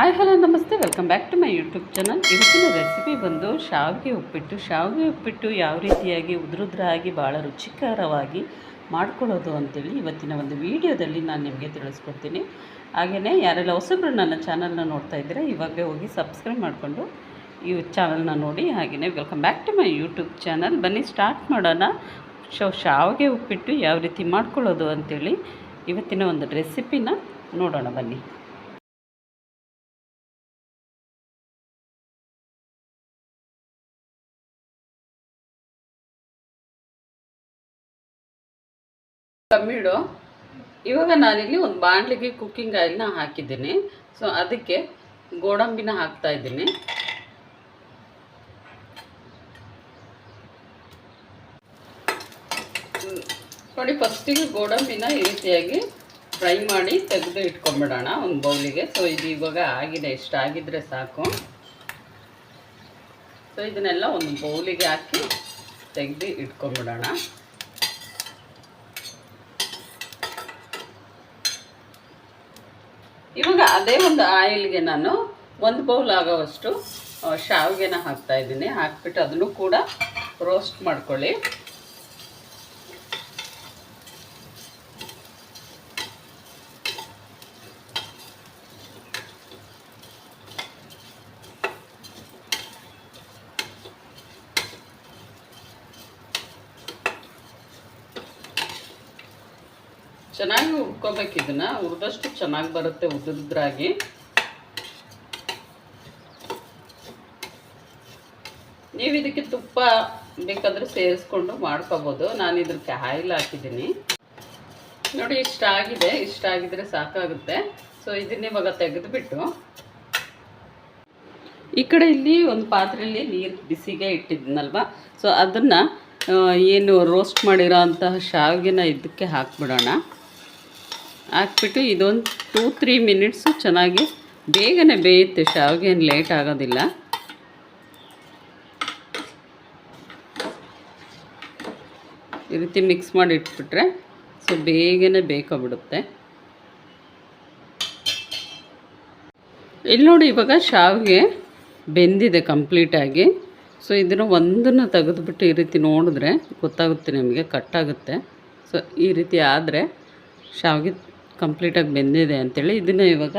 Hi hello ನಮಸ್ತೆ, welcome back to my YouTube channel. ಇವತ್ತಿನ recipe ಬಂದು ಶಾವಿಗೆ ಉಪ್ಪಿಟ್ಟು ಯಾವ ರೀತಿಯಾಗಿ ಉದುರುದ್ರಾಗಿ ಭಾಳ ರುಚಿಕರವಾಗಿ ಮಾಡ್ಕೊಳ್ಳೋದು ಅಂತೇಳಿ ಇವತ್ತಿನ ಒಂದು ವಿಡಿಯೋದಲ್ಲಿ ನಾನು ನಿಮಗೆ ತಿಳಿಸ್ಕೊಡ್ತೀನಿ. ಹಾಗೆಯೇ ಯಾರೆಲ್ಲ ಹೊಸಬ್ರು ನನ್ನ ಚಾನಲ್ನ ನೋಡ್ತಾ ಇದ್ದರೆ ಇವಾಗಲೇ ಹೋಗಿ ಸಬ್ಸ್ಕ್ರೈಬ್ ಮಾಡಿಕೊಂಡು ಈ ಚಾನಲ್ನ ನೋಡಿ. ಹಾಗೆಯೇ welcome back to my YouTube channel. ಬನ್ನಿ ಸ್ಟಾರ್ಟ್ ಮಾಡೋಣ. ಶಾವಿಗೆ ಉಪ್ಪಿಟ್ಟು ಯಾವ ರೀತಿ ಮಾಡ್ಕೊಳ್ಳೋದು ಅಂತೇಳಿ ಇವತ್ತಿನ ಒಂದು ರೆಸಿಪಿನ ನೋಡೋಣ ಬನ್ನಿ. ಕಮ್ಮಿಡು. ಇವಾಗ ನಾನಿಲ್ಲಿ ಒಂದು ಬಾಣಲಿಗೆ ಕುಕ್ಕಿಂಗ್ ಆಯಿಲ್ನ ಹಾಕಿದ್ದೀನಿ. ಸೊ ಅದಕ್ಕೆ ಗೋಡಂಬಿನ ಹಾಕ್ತಾ ಇದ್ದೀನಿ. ನೋಡಿ, ಫಸ್ಟಿಗೆ ಗೋಡಂಬಿನ ಈ ರೀತಿಯಾಗಿ ಫ್ರೈ ಮಾಡಿ ತೆಗೆದು ಇಟ್ಕೊಂಡ್ಬಿಡೋಣ ಒಂದು ಬೌಲಿಗೆ. ಸೊ ಇದು ಇವಾಗ ಆಗಿದೆ, ಇಷ್ಟ ಆಗಿದ್ರೆ ಸಾಕು. ಸೊ ಇದನ್ನೆಲ್ಲ ಒಂದು ಬೌಲಿಗೆ ಹಾಕಿ ತೆಗೆದು ಇಟ್ಕೊಂಡ್ಬಿಡೋಣ. ಇವಾಗ ಅದೇ ಒಂದು ಆಯಿಲ್ಗೆ ನಾನು ಒಂದು ಬೌಲ್ ಆಗೋವಷ್ಟು ಶಾವಿಗೆನ ಹಾಕ್ತಾ ಇದ್ದೀನಿ. ಹಾಕ್ಬಿಟ್ಟು ಅದನ್ನು ಕೂಡ ರೋಸ್ಟ್ ಮಾಡ್ಕೊಳ್ಳಿ. ಚೆನ್ನಾಗಿ ಹುರ್ಕೋಬೇಕು. ಇದನ್ನು ಹುರಿದಷ್ಟು ಚೆನ್ನಾಗಿ ಬರುತ್ತೆ ಉದುರುದ್ರಾಗಿ. ನೀವು ಇದಕ್ಕೆ ತುಪ್ಪ ಬೇಕಾದರೆ ಸೇರಿಸ್ಕೊಂಡು ಮಾಡ್ಕೋಬೋದು. ನಾನು ಇದಕ್ಕೆ ಆಯಿಲ್ ಹಾಕಿದ್ದೀನಿ. ನೋಡಿ, ಇಷ್ಟ ಆಗಿದ್ರೆ ಸಾಕಾಗುತ್ತೆ. ಸೊ ಇದನ್ನ ಇವಾಗ ತೆಗೆದುಬಿಟ್ಟು ಈ ಕಡೆ ಇಲ್ಲಿ ಒಂದು ಪಾತ್ರೆಯಲ್ಲಿ ನೀರು ಬಿಸಿಗೆ ಇಟ್ಟಿದ್ದೀನಲ್ವ, ಸೊ ಅದನ್ನು ಏನು ರೋಸ್ಟ್ ಮಾಡಿರೋ ಅಂತಹ ಶಾವಿಗೆನ ಇದಕ್ಕೆ ಹಾಕ್ಬಿಡೋಣ. ಹಾಕ್ಬಿಟ್ಟು ಇದೊಂದು 2-3 ಮಿನಿಟ್ಸು ಚೆನ್ನಾಗಿ ಬೇಗನೆ ಬೇಯುತ್ತೆ. ಶಾವಿಗೆ ಏನು ಲೇಟ್ ಆಗೋದಿಲ್ಲ. ಈ ರೀತಿ ಮಿಕ್ಸ್ ಮಾಡಿ ಇಟ್ಬಿಟ್ರೆ ಸೊ ಬೇಗನೆ ಬೇಯ್ಕೊಬಿಡುತ್ತೆ. ಇಲ್ಲಿ ನೋಡಿ, ಇವಾಗ ಶಾವಿಗೆ ಬೆಂದಿದೆ ಕಂಪ್ಲೀಟಾಗಿ. ಸೊ ಇದನ್ನು ಒಂದನ್ನು ತೆಗೆದುಬಿಟ್ಟು ಈ ರೀತಿ ನೋಡಿದ್ರೆ ಗೊತ್ತಾಗುತ್ತೆ ನಿಮಗೆ, ಕಟ್ಟಾಗುತ್ತೆ. ಸೊ ಈ ರೀತಿ ಆದರೆ ಶಾವಿಗೆ ಕಂಪ್ಲೀಟಾಗಿ ಬೆಂದಿದೆ ಅಂಥೇಳಿ. ಇದನ್ನು ಇವಾಗ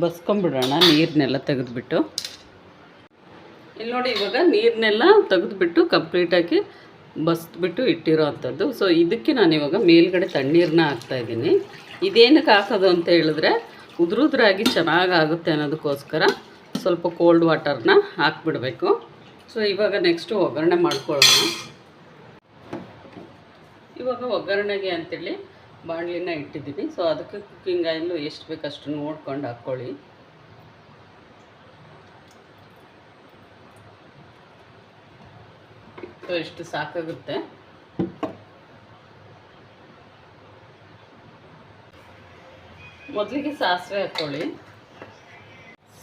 ಬಸ್ಕೊಂಬಿಡೋಣ ನೀರನ್ನೆಲ್ಲ ತೆಗೆದುಬಿಟ್ಟು. ಇಲ್ಲಿ ನೋಡಿ, ಇವಾಗ ನೀರನ್ನೆಲ್ಲ ತೆಗೆದುಬಿಟ್ಟು ಕಂಪ್ಲೀಟಾಗಿ ಬಸ್ಬಿಟ್ಟು ಇಟ್ಟಿರೋ ಅಂಥದ್ದು. ಸೊ ಇದಕ್ಕೆ ನಾನು ಇವಾಗ ಮೇಲ್ಗಡೆ ತಣ್ಣೀರನ್ನ ಹಾಕ್ತಾಯಿದ್ದೀನಿ. ಇದೇನಕ್ಕೆ ಹಾಕೋದು ಅಂತ ಹೇಳಿದ್ರೆ ಉದುರುದ್ರಾಗಿ ಚೆನ್ನಾಗಾಗುತ್ತೆ ಅನ್ನೋದಕ್ಕೋಸ್ಕರ ಸ್ವಲ್ಪ ಕೋಲ್ಡ್ ವಾಟರ್ನ ಹಾಕ್ಬಿಡಬೇಕು. ಸೊ ಇವಾಗ ನೆಕ್ಸ್ಟು ಒಗ್ಗರಣೆ ಮಾಡ್ಕೊಳ್ಳೋಣ. ಇವಾಗ ಒಗ್ಗರಣೆಗೆ ಅಂತೇಳಿ ಬಾಣಲಿನ ಇಟ್ಟಿದ್ದೀನಿ. ಸೊ ಅದಕ್ಕೆ ಕುಕ್ಕಿಂಗ್ ಆಯಿಲು ಎಷ್ಟು ಬೇಕು ಅಷ್ಟು ನೋಡ್ಕೊಂಡು ಹಾಕ್ಕೊಳ್ಳಿ. ಸೊ ಇಷ್ಟು ಸಾಕಾಗುತ್ತೆ. ಮೊದಲಿಗೆ ಸಾಸಿವೆ ಹಾಕ್ಕೊಳ್ಳಿ.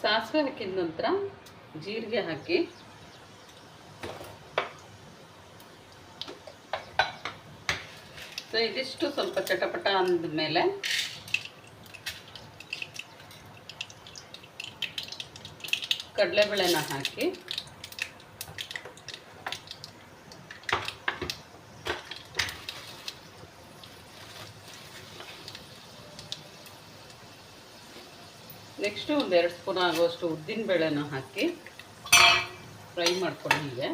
ಸಾಸಿವೆ ಹಾಕಿದ ನಂತರ ಜೀರಿಗೆ ಹಾಕಿ, ಸೊ ಇದಿಷ್ಟು ಸ್ವಲ್ಪ ಚಟಪಟ ಅಂದಮೇಲೆ ಕಡಲೆಬೇಳೆನ ಹಾಕಿ, ನೆಕ್ಸ್ಟು 1-2 ಸ್ಪೂನ್ ಆಗುವಷ್ಟು ಉದ್ದಿನ ಬೇಳೆನ ಹಾಕಿ ಫ್ರೈ ಮಾಡ್ಕೊಳ್ಳಿ. ಹೀಗೆ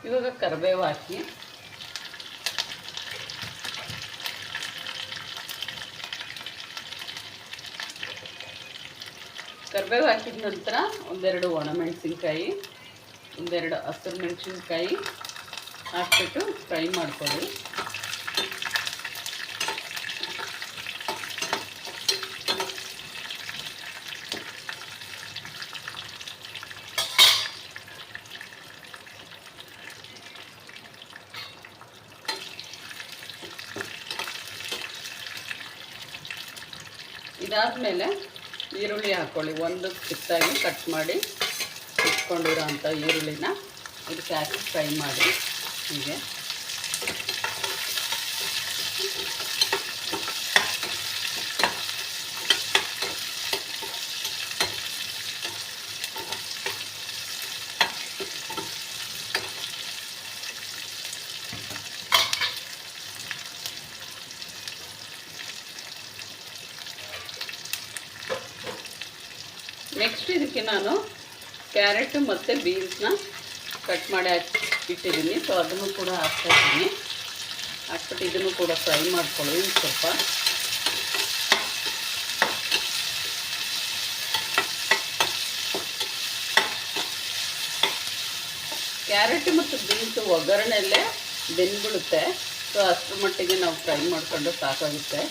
ಇವಾಗ ಕರಿಬೇವು ಹಾಕಿ, ಕರಿಬೇವು ಹಾಕಿದ ನಂತರ 1-2 ಒಣಮೆಣಸಿನ್ಕಾಯಿ, 1-2 ಹಸಿರು ಮೆಣಸಿನ್ಕಾಯಿ ಹಾಕ್ಬಿಟ್ಟು ಫ್ರೈ ಮಾಡ್ಕೊಳ್ಳಿ. ಇದಾದಮೇಲೆ ಈರುಳ್ಳಿ ಹಾಕ್ಕೊಳ್ಳಿ. ಒಂದು ಚಿಕ್ಕದಾಗಿ ಕಟ್ ಮಾಡಿ ಇಟ್ಕೊಂಡಿರೋ ಅಂಥ ಈರುಳ್ಳಿನ ಇದಕ್ಕೆ ಹಾಕಿ ಫ್ರೈ ಮಾಡಿ. ಹೀಗೆ ನೆಕ್ಸ್ಟ್ ಇದಕ್ಕೆ ನಾನು ಕ್ಯಾರೆಟ್ ಮತ್ತು ಬೀನ್ಸ್ನ ಕಟ್ ಮಾಡಿ ಇಟ್ಟಿದ್ದೀನಿ. ಸೊ ಅದನ್ನು ಕೂಡ ಹಾಕ್ತಾಯಿದ್ದೀನಿ. ಹಾಕ್ಬಿಟ್ಟು ಇದನ್ನು ಕೂಡ ಫ್ರೈ ಮಾಡ್ಕೊಳ್ಳಿ ಸ್ವಲ್ಪ. ಕ್ಯಾರೆಟ್ ಮತ್ತು ಬೀನ್ಸ್ ಒಗ್ಗರಣೆಯಲ್ಲೇ ಬೆಂದ್ಬಿಡುತ್ತೆ. ಸೊ ಅಷ್ಟರ ಮಟ್ಟಿಗೆ ನಾವು ಫ್ರೈ ಮಾಡಿಕೊಂಡು ಸಾಕಾಗುತ್ತೆ.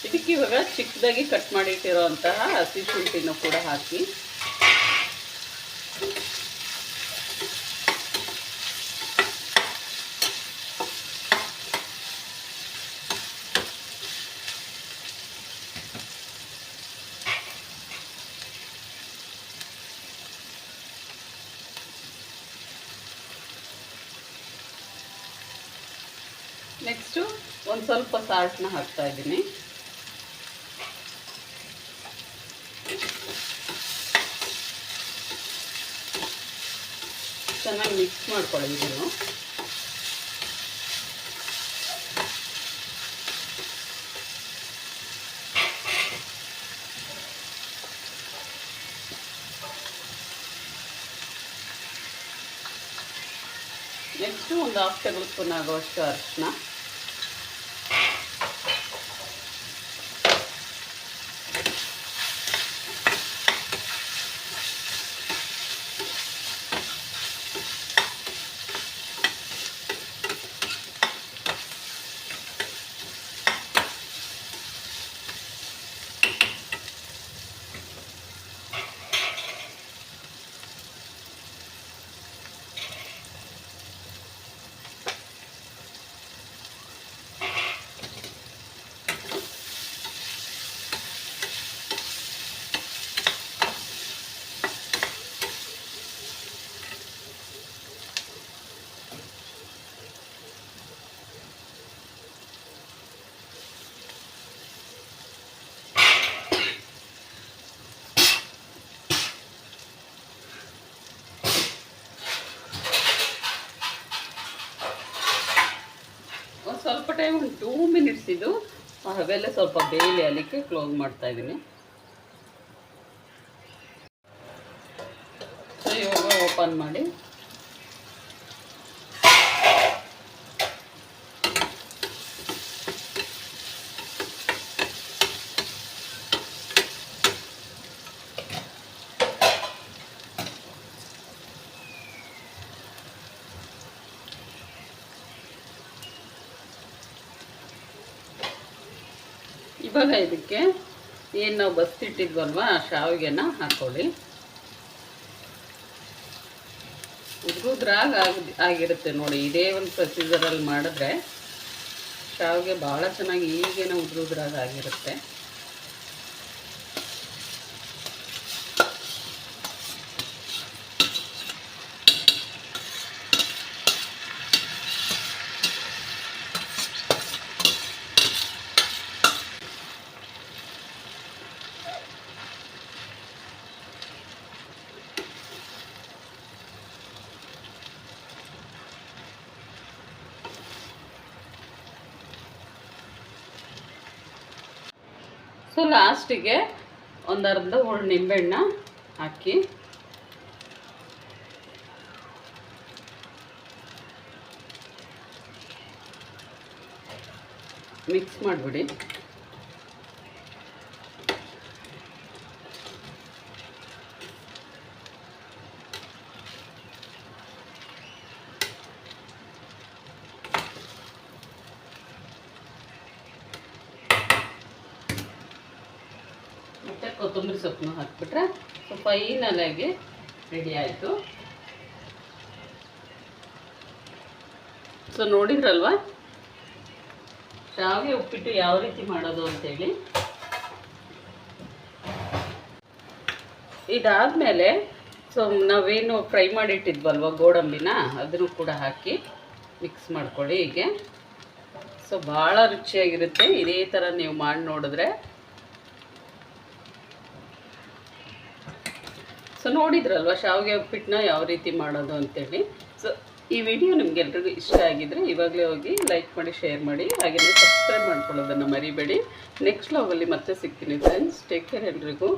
ಇದಕ್ಕೆ ಇವಾಗ ಚಿಕ್ಕದಾಗಿ ಕಟ್ ಮಾಡಿಟ್ಟಿರೋಂತಹ ಹಸಿ ಶುಂಠಿನೂ ಕೂಡ ಹಾಕಿ ನೆಕ್ಸ್ಟು ಒಂದು ಸ್ವಲ್ಪ ಸಾಲ್ಟ್ನ ಹಾಕ್ತಾಯಿದ್ದೀನಿ. ಚೆನ್ನಾಗಿ ಮಿಕ್ಸ್ ಮಾಡ್ಕೊಳ್ಳಿ ಇದನ್ನು. ನೆಕ್ಸ್ಟು ಒಂದು 1/2 ಟೇಬಲ್ ಸ್ಪೂನ್ ಆಗುವಷ್ಟು ಅರಿಶಿನ, ಸ್ವಲ್ಪ ಟೈಮ್ ಒಂದು 2 ಮಿನಿಟ್ಸ್ ಇದು ಅವೆಲ್ಲ ಸ್ವಲ್ಪ ಬೇಯಲಿ, ಅಲ್ಲಿಗೆ ಕ್ಲೋಸ್ ಮಾಡ್ತಾ ಇದ್ದೀನಿ. ಸೊ ಇವಾಗ ಓಪನ್ ಮಾಡಿ ಇವಾಗ ಇದಕ್ಕೆ ಏನು ನಾವು ಬಸ್ತಿಟ್ಟಿದ್ವಲ್ವ ಆ ಶಾವಿಗೆನ ಹಾಕ್ಕೊಳ್ಳಿ. ಉದ್ರುದ್ರಾಗ ಆಗಿರುತ್ತೆ ನೋಡಿ. ಇದೇ ಒಂದು ಪ್ರೊಸೀಜರಲ್ಲಿ ಮಾಡಿದ್ರೆ ಶಾವಿಗೆ ಭಾಳ ಚೆನ್ನಾಗಿ ಈಗೇನೋ ಉದ್ರುದ್ರಾಗ ಆಗಿರುತ್ತೆ. ಸೊ ಲಾಸ್ಟಿಗೆ ಒಂದು ಅರ್ಧ ಹೋಳು ನಿಂಬೆಹಣ್ಣ ಹಾಕಿ ಮಿಕ್ಸ್ ಮಾಡಿಬಿಡಿ. ಮತ್ತು ಸೊಪ್ಪನ್ನು ಹಾಕ್ಬಿಟ್ರೆ ಸೊ ಫೈನಲಾಗಿ ರೆಡಿ ಆಯಿತು. ಸೊ ನೋಡಿದ್ರಲ್ವ ಶಾವಿಗೆ ಉಪ್ಪಿಟ್ಟು ಯಾವ ರೀತಿ ಮಾಡೋದು ಅಂತೇಳಿ. ಇದಾದಮೇಲೆ ಸೊ ನಾವೇನು ಫ್ರೈ ಮಾಡಿಟ್ಟಿದ್ವಲ್ವ ಗೋಡಂಬಿನ ಅದನ್ನು ಕೂಡ ಹಾಕಿ ಮಿಕ್ಸ್ ಮಾಡ್ಕೊಳ್ಳಿ ಹೀಗೆ. ಸೊ ಭಾಳ ರುಚಿಯಾಗಿರುತ್ತೆ. ಇದೇ ಥರ ನೀವು ಮಾಡಿ ನೋಡಿದ್ರೆ. ಸೊ ನೋಡಿದ್ರಲ್ವ ಶಾವಿಗೆ ಉಪ್ಪಿಟ್ಟನ್ನ ಯಾವ ರೀತಿ ಮಾಡೋದು ಅಂತೇಳಿ. ಸೊ ಈ ವಿಡಿಯೋ ನಿಮಗೆಲ್ರಿಗೂ ಇಷ್ಟ ಆಗಿದ್ದರೆ ಇವಾಗಲೇ ಹೋಗಿ ಲೈಕ್ ಮಾಡಿ, ಶೇರ್ ಮಾಡಿ, ಹಾಗೆಯೇ ಸಬ್ಸ್ಕ್ರೈಬ್ ಮಾಡ್ಕೊಳ್ಳೋದನ್ನು ಮರಿಬೇಡಿ. ನೆಕ್ಸ್ಟ್ ವ್ಲಾಗಲ್ಲಿ ಮತ್ತೆ ಸಿಗ್ತೀನಿ ಫ್ರೆಂಡ್ಸ್. ಟೇಕ್ ಕೇರ್ ಎಲ್ರಿಗೂ.